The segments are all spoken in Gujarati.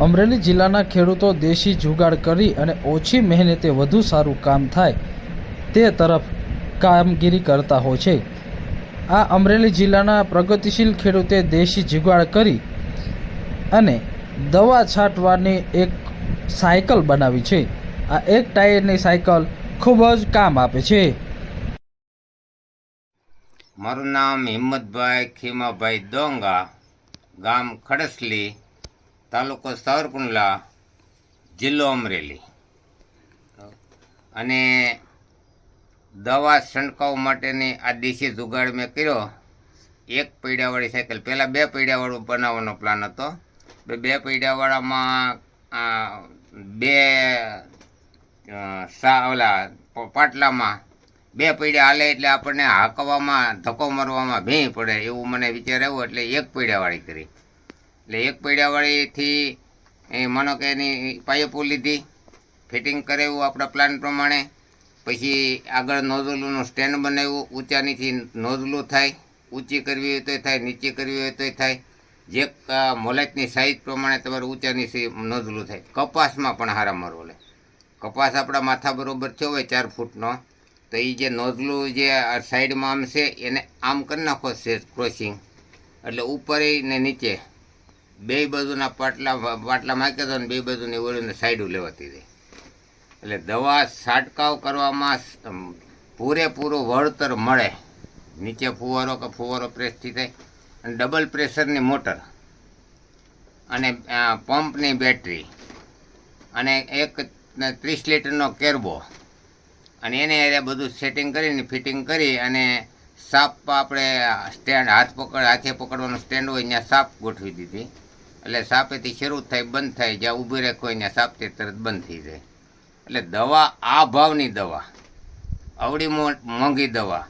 અમરેલી જિલ્લાના ખેડૂતો દેશી જુગાડ કરી અને ઓછી મહેનતે વધુ સારું કામ થાય તે તરફ કામગીરી કરતા હોય છે। આ અમરેલી જિલ્લાના પ્રગતિશીલ ખેડૂતે દેશી જુગાડ કરી અને દવા છાંટવાની એક સાયકલ બનાવી છે। આ એક ટાયરની સાયકલ ખૂબ જ કામ આપે છે। મારું નામ હિંમતભાઈ ખીમાભાઈ દોંગા, ગામ ખડસલી, તાલુકો સાવરકુંડલા, જિલ્લો અમરેલી। અને દવા છંટકાવ માટેની આ દેશી જુગાડ મેં કર્યો। એક પૈડાવાળી સાયકલ, પહેલાં 2 પૈડાવાળું બનાવવાનો પ્લાન હતો। 2 પૈડાવાળામાં 2 પાટલામાં 2 પૈડા હાલે એટલે આપણને હાંકવામાં ધક્કો મારવામાં ભીં પડે એવું મને વિચાર આવ્યો, એટલે 1 પૈડાવાળી કરી। એટલે 1 પૈડાવાળીથી માનો કે એની પાઇપો લીધી, ફિટિંગ કરાવ્યું આપણા પ્લાન પ્રમાણે। પછી આગળ નોઝલનું સ્ટેન્ડ બનાવ્યું, ઊંચા નીચે નોઝલું થાય, ઊંચી કરવી હોય તોય થાય, નીચે કરવી હોય તોય થાય। જે મોલાતની સાઇઝ પ્રમાણે તમારે ઊંચા નીચે નોઝલું થાય। કપાસમાં પણ હારા મારો લે, કપાસ આપણા માથા બરોબર થયો હોય 4 ફૂટનો, તો એ જે નોઝલું જે સાઈડમાં આમ છે એને આમ કરી નાખો છે ક્રોસિંગ, એટલે ઉપર ને નીચે 2 બાજુના પાટલા માક્યા હતા ને 2 બાજુની વળીને સાઈડો લેવાતી રહી। એટલે દવા છાંટકાવ કરવામાં પૂરેપૂરું વળતર મળે। નીચે ફુવારો પ્રેસથી થાય, અને ડબલ પ્રેશરની મોટર, અને પંપની બેટરી, અને એક 30 લીટરનો કેરબો, અને એને એ બધું સેટિંગ કરીને ફિટિંગ કરી અને સાપ આપણે સ્ટેન્ડ હાથે પકડવાનું સ્ટેન્ડ હોય ત્યાં સાપ ગોઠવી દીધી। એટલે સાપેથી શરૂ થાય બંધ થાય, જ્યાં ઊભી રાખો ત્યાં સાપથી તરત બંધ થઈ જાય। એટલે દવા આ ભાવની દવા, આવડી મોંઘી દવા,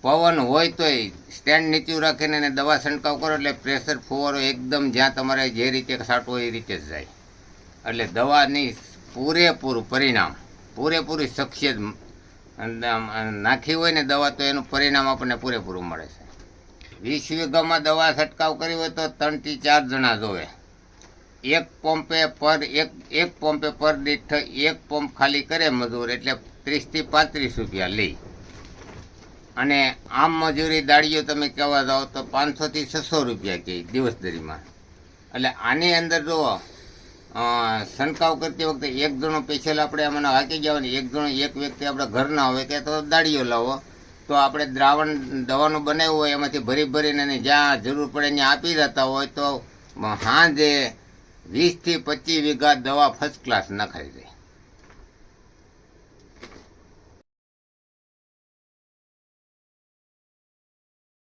પવન હોય તોય સ્ટેન્ડ નીચું રાખીને એને દવા છંટકાવ કરો એટલે પ્રેશર ફુવારો એકદમ જ્યાં તમારે જે રીતે છાંટવો એ રીતે જ જાય। એટલે દવાની પૂરેપૂરું પરિણામ, પૂરેપૂરી શખ્સિયત નાખી હોય ને દવા તો એનું પરિણામ આપણને પૂરેપૂરું મળે છે। 20 વીઘામાં દવા છંટકાવ કરી હોય તો 3 થી 4 જણા જોવે। એક પંપે પર દીઠ 1 પંપ ખાલી કરે મજૂર એટલે 30 થી 35 રૂપિયા લે। અને આમ મજૂરી દાડીઓ તમે કહેવા જાઓ તો 500 થી 600 રૂપિયા કહે દિવસ દરીમાં। એટલે આની અંદર જુઓ, છંટકાવ કરતી વખતે 1 જણો સ્પેશિયલ આપણે આમાં હાંકી જવાની, 1 વ્યક્તિ આપણે ઘરના હોય કે તો દાડીઓ લાવો, તો આપણે દ્રાવણ દવાનું બનાવ્યું હોય એમાંથી ભરીને અને જ્યાં જરૂર પડે ત્યાં આપી જતા હોય તો સાંજે 20 થી 25 વીઘા દવા ફર્સ્ટ ક્લાસ નખાઈ જાય।